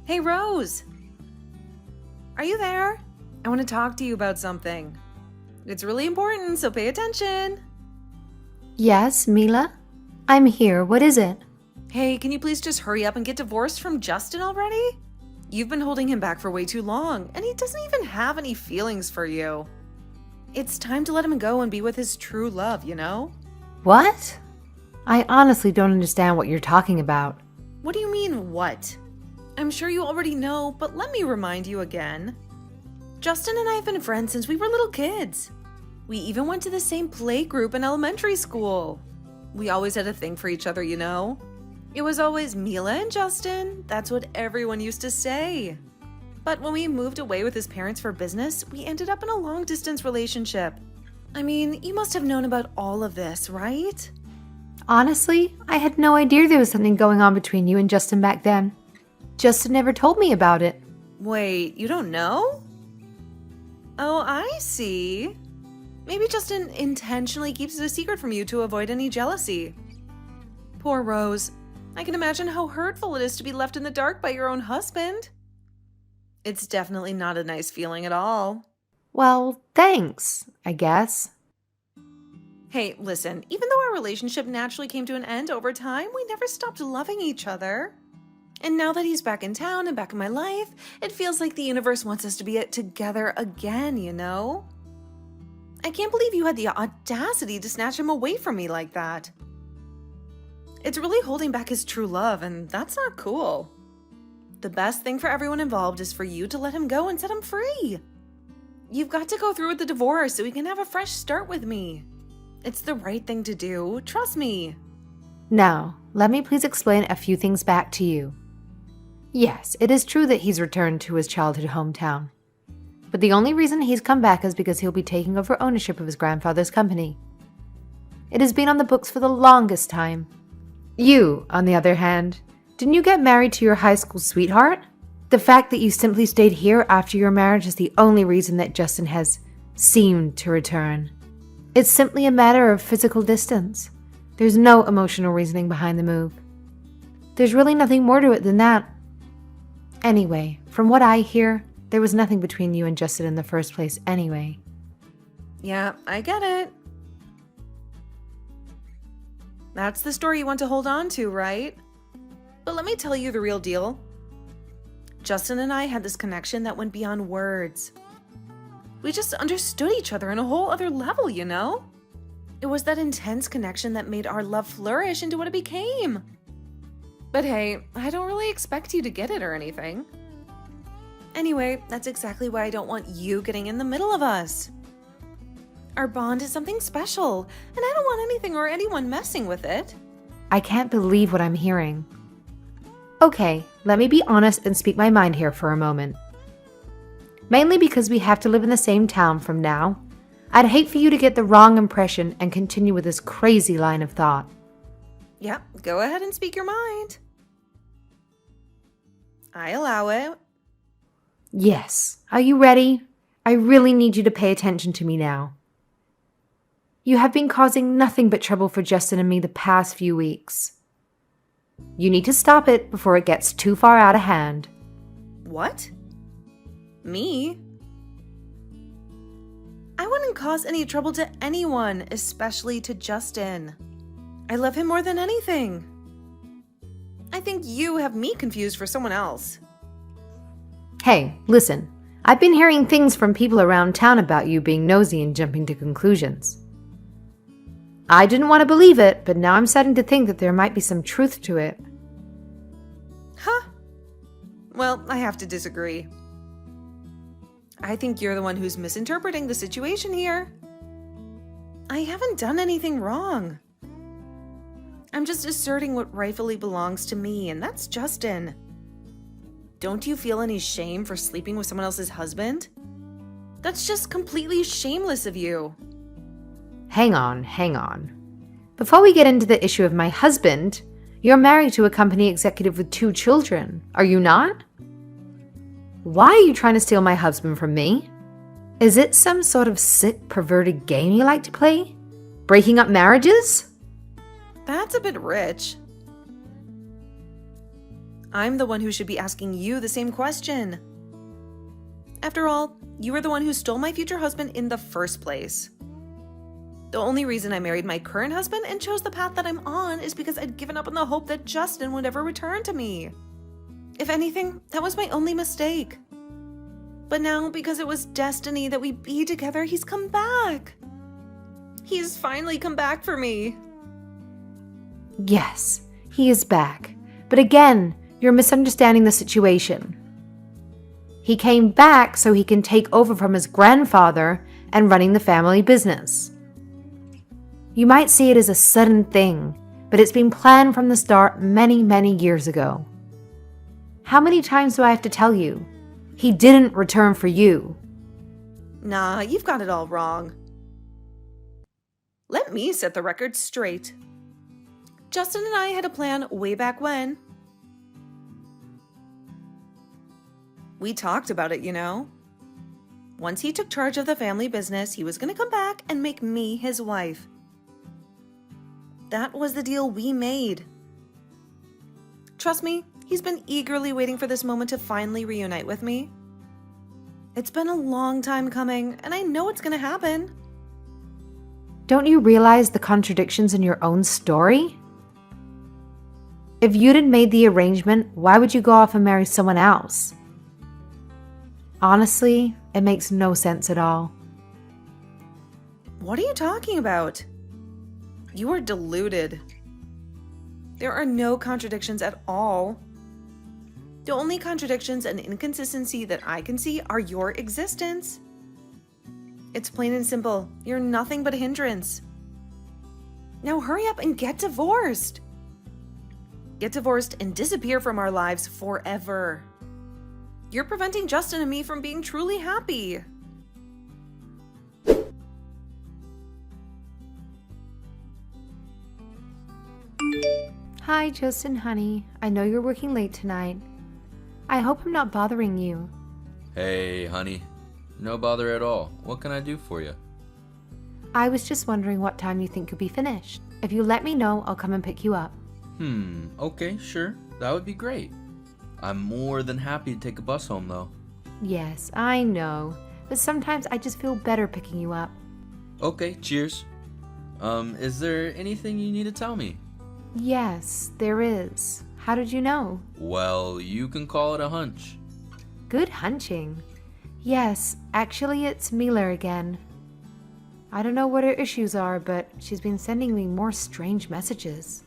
Hey, Rose! Are you there? I want to talk to you about something. It's really important, so pay attention. Yes, Mila? I'm here. What is it? Hey, can you please just hurry up and get divorced from Justin already? You've been holding him back for way too long, and he doesn't even have any feelings for you. It's time to let him go and be with his true love, you know? What? I honestly don't understand what you're talking about. What do you mean, what? I'm sure you already know, but let me remind you again. Justin and I have been friends since we were little kids. We even went to the same play group in elementary school. We always had a thing for each other, you know? It was always Mila and Justin. That's what everyone used to say. But when we moved away with his parents for business, we ended up in a long-distance relationship. I mean, you must have known about all of this, right? Honestly, I had no idea there was something going on between you and Justin back then. Justin never told me about it. Wait, you don't know? Oh, I see. Maybe Justin intentionally keeps it a secret from you to avoid any jealousy. Poor Rose. I can imagine how hurtful it is to be left in the dark by your own husband. It's definitely not a nice feeling at all. Well, thanks, I guess. Hey, listen, even though our relationship naturally came to an end over time, we never stopped loving each other. And now that he's back in town and back in my life, it feels like the universe wants us to be together again, you know? I can't believe you had the audacity to snatch him away from me like that. It's really holding back his true love, and that's not cool. The best thing for everyone involved is for you to let him go and set him free. You've got to go through with the divorce so he can have a fresh start with me. It's the right thing to do, trust me. Now, let me please explain a few things back to you. Yes, it is true that he's returned to his childhood hometown. But the only reason he's come back is because he'll be taking over ownership of his grandfather's company. It has been on the books for the longest time. You, on the other hand, didn't you get married to your high school sweetheart? The fact that you simply stayed here after your marriage is the only reason that Justin has seemed to return. It's simply a matter of physical distance. There's no emotional reasoning behind the move. There's really nothing more to it than that. Anyway, from what I hear, there was nothing between you and Justin in the first place anyway. Yeah, I get it. That's the story you want to hold on to, right? But let me tell you the real deal. Justin and I had this connection that went beyond words. We just understood each other on a whole other level, you know? It was that intense connection that made our love flourish into what it became. But hey, I don't really expect you to get it or anything. Anyway, that's exactly why I don't want you getting in the middle of us. Our bond is something special, and I don't want anything or anyone messing with it. I can't believe what I'm hearing. Okay, let me be honest and speak my mind here for a moment. Mainly because we have to live in the same town from now, I'd hate for you to get the wrong impression and continue with this crazy line of thought. Yep, go ahead and speak your mind. I allow it. Yes, are you ready? I really need you to pay attention to me now. You have been causing nothing but trouble for Justin and me the past few weeks. You need to stop it before it gets too far out of hand. What? Me? I wouldn't cause any trouble to anyone, especially to Justin. I love him more than anything. I think you have me confused for someone else. Hey, listen, I've been hearing things from people around town about you being nosy and jumping to conclusions. I didn't want to believe it, but now I'm starting to think that there might be some truth to it. Huh? Well, I have to disagree. I think you're the one who's misinterpreting the situation here. I haven't done anything wrong. I'm just asserting what rightfully belongs to me, and that's Justin. Don't you feel any shame for sleeping with someone else's husband? That's just completely shameless of you. Hang on. Before we get into the issue of my husband, you're married to a company executive with 2 children, are you not? Why are you trying to steal my husband from me? Is it some sort of sick, perverted game you like to play? Breaking up marriages? That's a bit rich. I'm the one who should be asking you the same question. After all, you were the one who stole my future husband in the first place. The only reason I married my current husband and chose the path that I'm on is because I'd given up on the hope that Justin would ever return to me. If anything, that was my only mistake. But now, because it was destiny that we be together, he's come back. He's finally come back for me. Yes, he is back. But again, you're misunderstanding the situation. He came back so he can take over from his grandfather and running the family business. You might see it as a sudden thing, but it's been planned from the start many, many years ago. How many times do I have to tell you? He didn't return for you. Nah, you've got it all wrong. Let me set the record straight. Justin and I had a plan way back when. We talked about it, you know. Once he took charge of the family business, he was going to come back and make me his wife. That was the deal we made. Trust me, he's been eagerly waiting for this moment to finally reunite with me. It's been a long time coming, and I know it's going to happen. Don't you realize the contradictions in your own story? If you'd had made the arrangement, why would you go off and marry someone else? Honestly, it makes no sense at all. What are you talking about? You are deluded. There are no contradictions at all. The only contradictions and inconsistency that I can see are your existence. It's plain and simple. You're nothing but a hindrance. Now hurry up and get divorced. Get divorced and disappear from our lives forever. You're preventing Justin and me from being truly happy. Hi, Justin, honey. I know you're working late tonight. I hope I'm not bothering you. Hey, honey. No bother at all. What can I do for you? I was just wondering what time you think you'll be finished. If you let me know, I'll come and pick you up. Okay, sure. That would be great. I'm more than happy to take a bus home, though. Yes, I know. But sometimes I just feel better picking you up. Okay, cheers. Is there anything you need to tell me? Yes, there is. How did you know? Well, you can call it a hunch. Good hunching. Yes, actually it's Mila again. I don't know what her issues are, but she's been sending me more strange messages.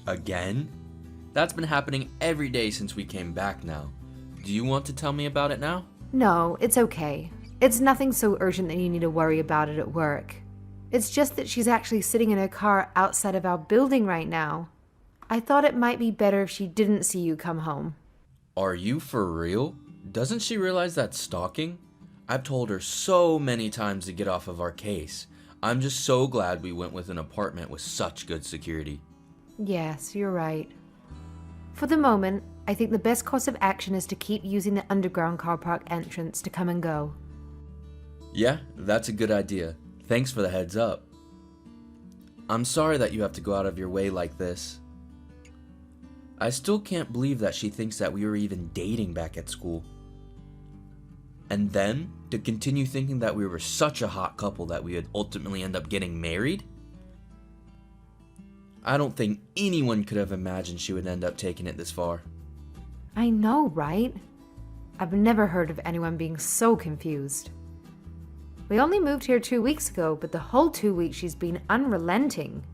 Again? That's been happening every day since we came back now. Do you want to tell me about it now? No, it's okay. It's nothing so urgent that you need to worry about it at work. It's just that she's actually sitting in her car outside of our building right now. I thought it might be better if she didn't see you come home. Are you for real? Doesn't she realize that's stalking? I've told her so many times to get off of our case. I'm just so glad we went with an apartment with such good security. Yes, you're right. For the moment, I think the best course of action is to keep using the underground car park entrance to come and go. Yeah, that's a good idea. Thanks for the heads up. I'm sorry that you have to go out of your way like this. I still can't believe that she thinks that we were even dating back at school. And then, to continue thinking that we were such a hot couple that we would ultimately end up getting married? I don't think anyone could have imagined she would end up taking it this far. I know, right? I've never heard of anyone being so confused. We only moved here 2 weeks ago, but the whole 2 weeks she's been unrelenting.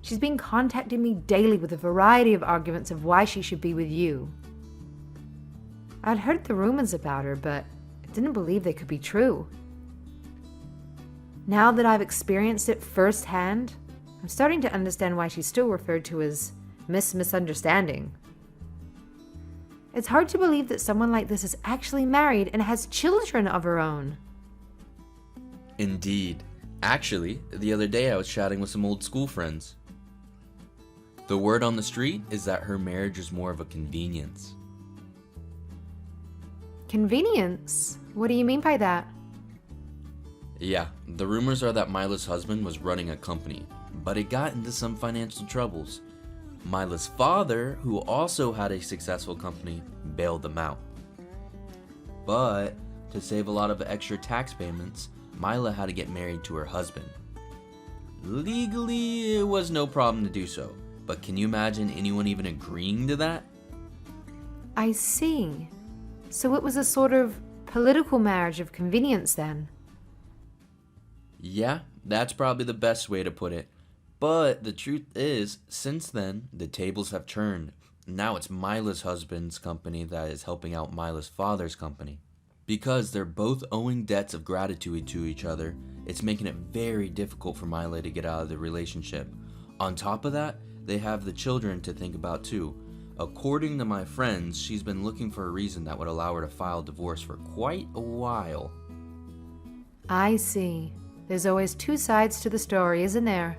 She's been contacting me daily with a variety of arguments of why she should be with you. I'd heard the rumors about her, but I didn't believe they could be true. Now that I've experienced it firsthand, I'm starting to understand why she's still referred to as Miss Misunderstanding. It's hard to believe that someone like this is actually married and has children of her own. Indeed. Actually, the other day I was chatting with some old school friends. The word on the street is that her marriage is more of a convenience. Convenience? What do you mean by that? Yeah, the rumors are that Mila's husband was running a company, but it got into some financial troubles. Mila's father, who also had a successful company, bailed them out. But to save a lot of extra tax payments, Mila had to get married to her husband. Legally, it was no problem to do so, but can you imagine anyone even agreeing to that? I see. So it was a sort of political marriage of convenience then. Yeah, that's probably the best way to put it. But the truth is, since then, the tables have turned. Now it's Mila's husband's company that is helping out Mila's father's company. Because they're both owing debts of gratitude to each other, it's making it very difficult for Mila to get out of the relationship. On top of that, they have the children to think about too. According to my friends, she's been looking for a reason that would allow her to file divorce for quite a while. I see. There's always two sides to the story, isn't there?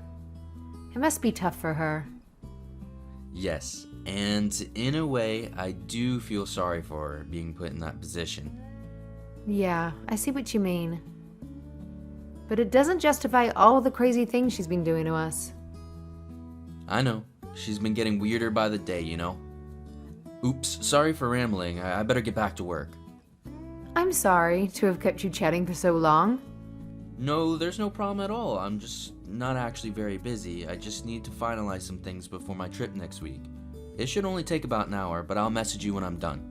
It must be tough for her. Yes, and in a way, I do feel sorry for her being put in that position. Yeah, I see what you mean. But it doesn't justify all the crazy things she's been doing to us. I know, she's been getting weirder by the day, you know? Oops, sorry for rambling, I better get back to work. I'm sorry to have kept you chatting for so long. No, there's no problem at all. I'm just not actually very busy. I just need to finalize some things before my trip next week. It should only take about an hour, but I'll message you when I'm done.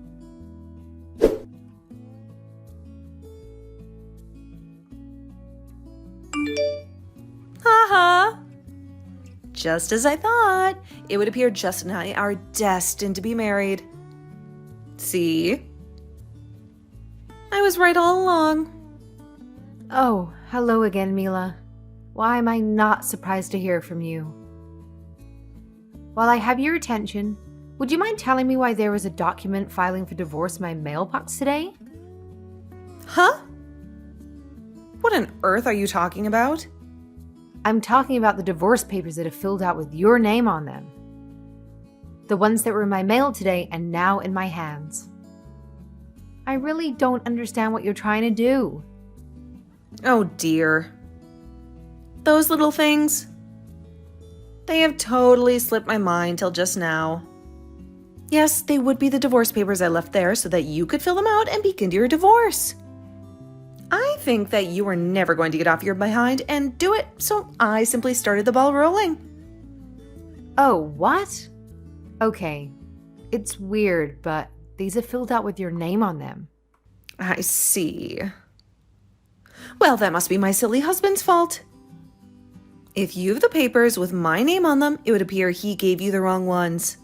Haha! Just as I thought, it would appear Justin and I are destined to be married. See? I was right all along. Oh, hello again, Mila. Why am I not surprised to hear from you? While I have your attention, would you mind telling me why there was a document filing for divorce in my mailbox today? Huh? What on earth are you talking about? I'm talking about the divorce papers that are filled out with your name on them. The ones that were in my mail today and now in my hands. I really don't understand what you're trying to do. Oh dear. Those little things. They have totally slipped my mind till just now. Yes, they would be the divorce papers I left there so that you could fill them out and begin your divorce. I think that you were never going to get off your behind and do it, so I simply started the ball rolling. Oh, what? Okay. It's weird, but these are filled out with your name on them. I see. Well, that must be my silly husband's fault. If you have the papers with my name on them, it would appear he gave you the wrong ones.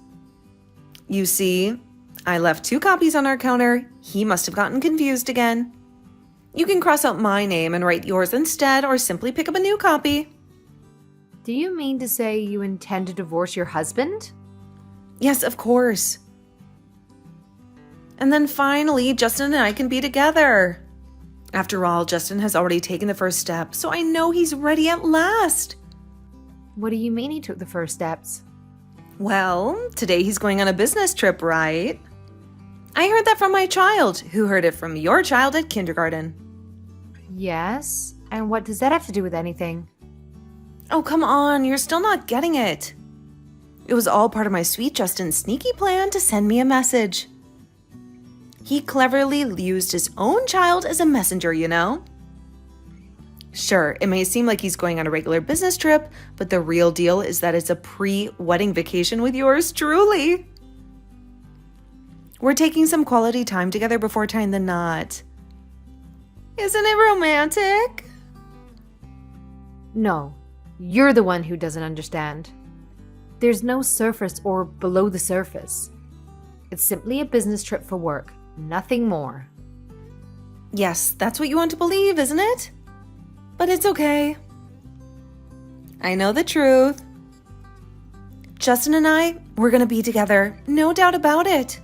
You see, I left 2 copies on our counter. He must have gotten confused again. You can cross out my name and write yours instead, or simply pick up a new copy. Do you mean to say you intend to divorce your husband? Yes, of course. And then finally, Justin and I can be together. After all, Justin has already taken the first step, so I know he's ready at last. What do you mean he took the first steps? Well, today he's going on a business trip, right? I heard that from my child, who heard it from your child at kindergarten. Yes? And what does that have to do with anything? Oh, come on, you're still not getting it. It was all part of my sweet Justin's sneaky plan to send me a message. He cleverly used his own child as a messenger, you know? Sure, it may seem like he's going on a regular business trip, but the real deal is that it's a pre-wedding vacation with yours truly. We're taking some quality time together before tying the knot. Isn't it romantic? No, you're the one who doesn't understand. There's no surface or below the surface. It's simply a business trip for work, nothing more. Yes, that's what you want to believe, isn't it? But it's okay. I know the truth. Justin and I, we're gonna be together, no doubt about it.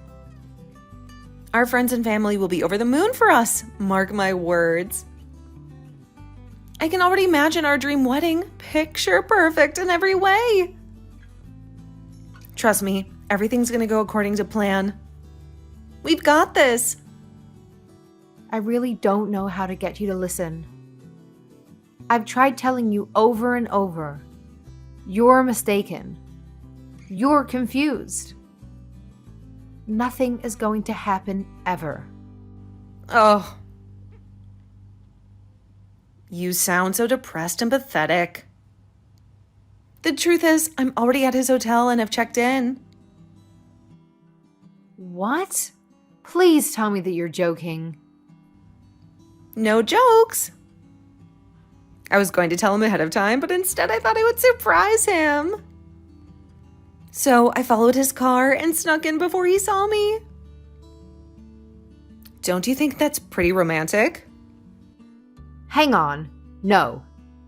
Our friends and family will be over the moon for us, mark my words. I can already imagine our dream wedding, picture perfect in every way. Trust me, everything's gonna go according to plan. We've got this. I really don't know how to get you to listen. I've tried telling you over and over. You're mistaken. You're confused. Nothing is going to happen ever. Oh. You sound so depressed and pathetic. The truth is, I'm already at his hotel and have checked in. What? Please tell me that you're joking. No jokes. I was going to tell him ahead of time, but instead I thought I would surprise him. So I followed his car and snuck in before he saw me. Don't you think that's pretty romantic? Hang on. No,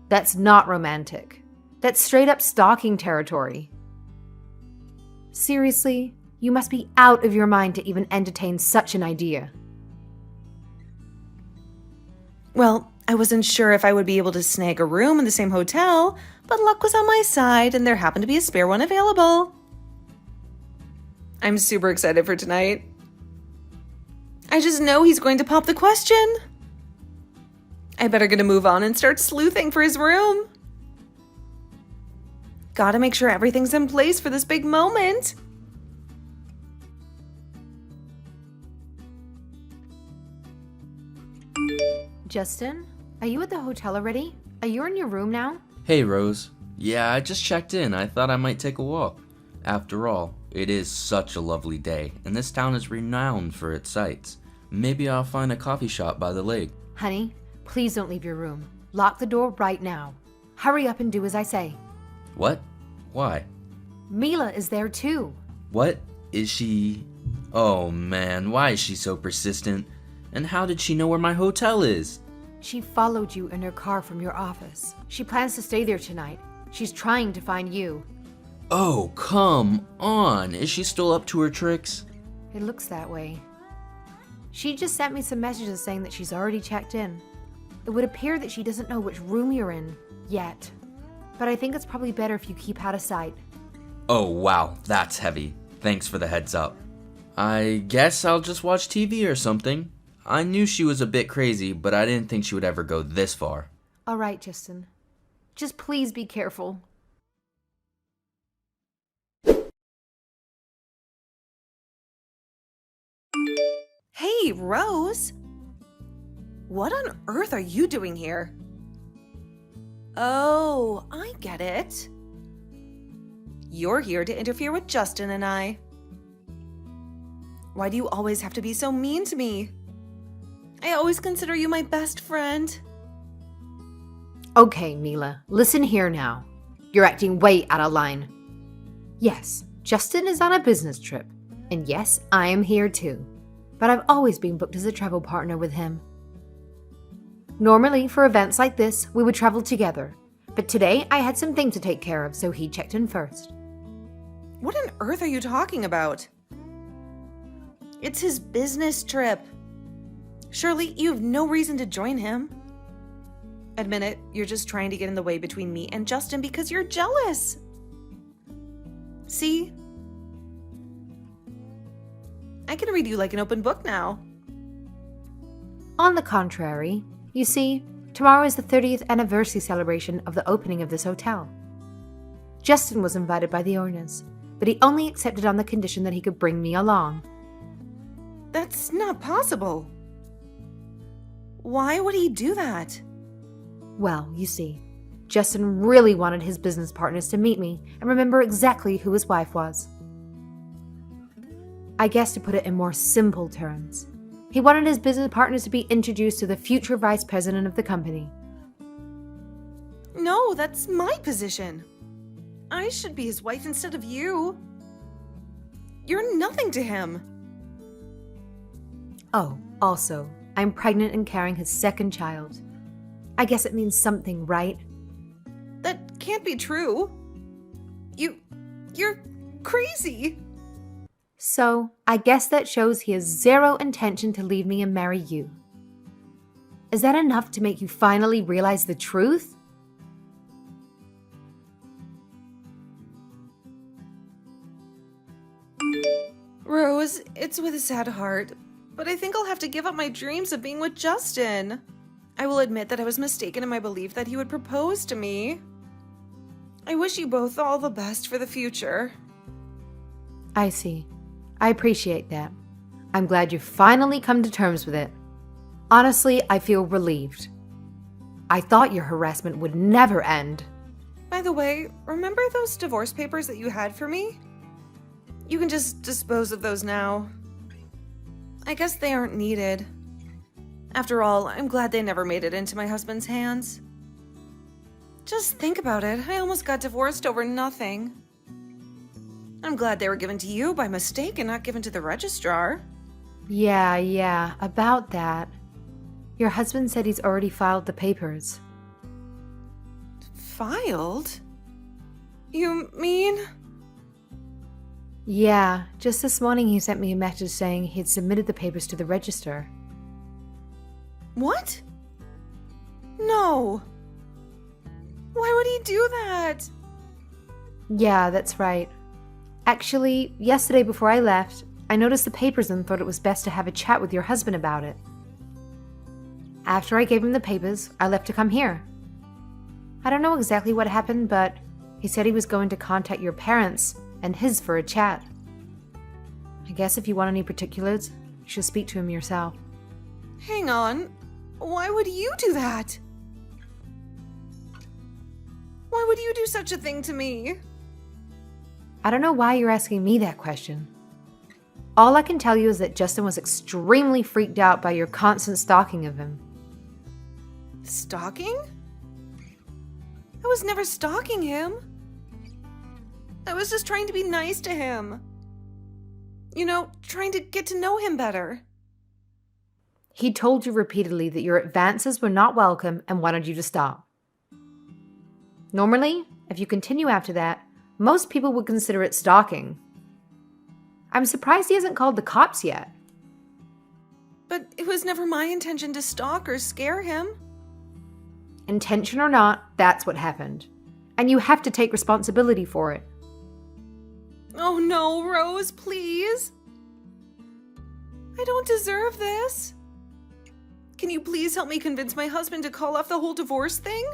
that's not romantic. That's straight up stalking territory. Seriously, you must be out of your mind to even entertain such an idea. Well, I wasn't sure if I would be able to snag a room in the same hotel, but luck was on my side and there happened to be a spare one available. I'm super excited for tonight. I just know he's going to pop the question. I better get a move on and start sleuthing for his room. Gotta make sure everything's in place for this big moment. Justin, are you at the hotel already? Are you in your room now? Hey, Rose. Yeah, I just checked in. I thought I might take a walk. After all, it is such a lovely day, and this town is renowned for its sights. Maybe I'll find a coffee shop by the lake. Honey, please don't leave your room. Lock the door right now. Hurry up and do as I say. What? Why? Mila is there too. What? Is she... Oh man, why is she so persistent? And how did she know where my hotel is? She followed you in her car from your office. She plans to stay there tonight. She's trying to find you. Oh, come on. Is she still up to her tricks? It looks that way. She just sent me some messages saying that she's already checked in. It would appear that she doesn't know which room you're in yet. But I think it's probably better if you keep out of sight. Oh, wow. That's heavy. Thanks for the heads up. I guess I'll just watch TV or something. I knew she was a bit crazy, but I didn't think she would ever go this far. All right, Justin. Just please be careful. Hey, Rose. What on earth are you doing here? Oh, I get it. You're here to interfere with Justin and I. Why do you always have to be so mean to me? I always consider you my best friend. Okay, Mila, listen here now. You're acting way out of line. Yes, Justin is on a business trip. And yes, I am here too. But I've always been booked as a travel partner with him. Normally, for events like this, we would travel together. But today, I had some things to take care of, so he checked in first. What on earth are you talking about? It's his business trip. Surely you have no reason to join him. Admit it, you're just trying to get in the way between me and Justin because you're jealous. See? I can read you like an open book now. On the contrary, you see, tomorrow is the 30th anniversary celebration of the opening of this hotel. Justin was invited by the owners, but he only accepted on the condition that he could bring me along. That's not possible. Why would he do that? Well, you see, Justin really wanted his business partners to meet me and remember exactly who his wife was. I guess to put it in more simple terms, he wanted his business partners to be introduced to the future vice president of the company. No, that's my position. I should be his wife instead of you. You're nothing to him. Oh, also, I'm pregnant and carrying his second child. I guess it means something, right? That can't be true. You're crazy. So, I guess that shows he has zero intention to leave me and marry you. Is that enough to make you finally realize the truth? Rose, it's with a sad heart, but I think I'll have to give up my dreams of being with Justin. I will admit that I was mistaken in my belief that he would propose to me. I wish you both all the best for the future. I see. I appreciate that. I'm glad you finally come to terms with it. Honestly, I feel relieved. I thought your harassment would never end. By the way, remember those divorce papers that you had for me? You can just dispose of those now. I guess they aren't needed. After all, I'm glad they never made it into my husband's hands. Just think about it. I almost got divorced over nothing. I'm glad they were given to you by mistake and not given to the registrar. Yeah, about that. Your husband said he's already filed the papers. Filed? You mean? Yeah, just this morning he sent me a message saying he'd submitted the papers to the register. What? No. Why would he do that? Yeah, that's right. Actually, yesterday before I left, I noticed the papers and thought it was best to have a chat with your husband about it. After I gave him the papers, I left to come here. I don't know exactly what happened, but he said he was going to contact your parents and his for a chat. I guess if you want any particulars, you should speak to him yourself. Hang on. Why would you do that? Why would you do such a thing to me? I don't know why you're asking me that question. All I can tell you is that Justin was extremely freaked out by your constant stalking of him. Stalking? I was never stalking him. I was just trying to be nice to him. You know, trying to get to know him better. He told you repeatedly that your advances were not welcome and wanted you to stop. Normally, if you continue after that, most people would consider it stalking. I'm surprised he hasn't called the cops yet. But it was never my intention to stalk or scare him. Intention or not, that's what happened. And you have to take responsibility for it. Oh no, Rose, please. I don't deserve this. Can you please help me convince my husband to call off the whole divorce thing?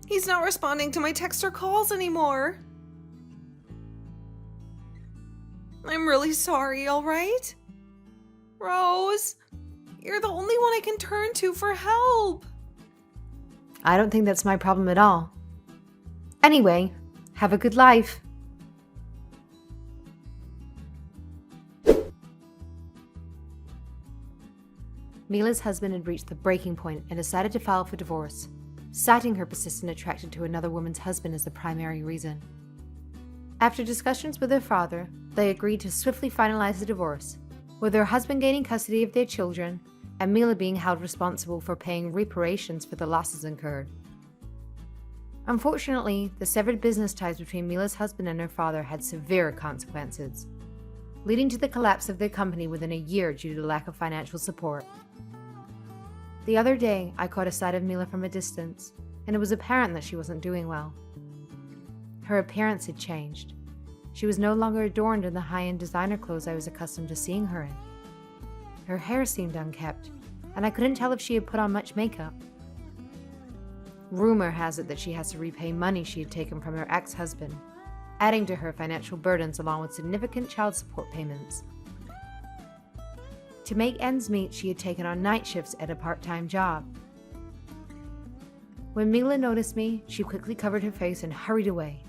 He's not responding to my texts or calls anymore. I'm really sorry, all right? Rose, you're the only one I can turn to for help. I don't think that's my problem at all. Anyway, have a good life. Mila's husband had reached the breaking point and decided to file for divorce, citing her persistent attraction to another woman's husband as the primary reason. After discussions with her father, they agreed to swiftly finalize the divorce, with her husband gaining custody of their children and Mila being held responsible for paying reparations for the losses incurred. Unfortunately, the severed business ties between Mila's husband and her father had severe consequences, leading to the collapse of their company within a year due to the lack of financial support. The other day, I caught a sight of Mila from a distance, and it was apparent that she wasn't doing well. Her appearance had changed. She was no longer adorned in the high-end designer clothes I was accustomed to seeing her in. Her hair seemed unkempt, and I couldn't tell if she had put on much makeup. Rumor has it that she has to repay money she had taken from her ex-husband, adding to her financial burdens along with significant child support payments. To make ends meet, she had taken on night shifts at a part-time job. When Mila noticed me, she quickly covered her face and hurried away.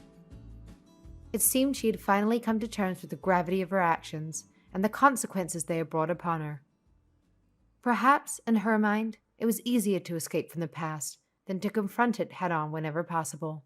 It seemed she had finally come to terms with the gravity of her actions and the consequences they had brought upon her. Perhaps, in her mind, it was easier to escape from the past than to confront it head-on whenever possible.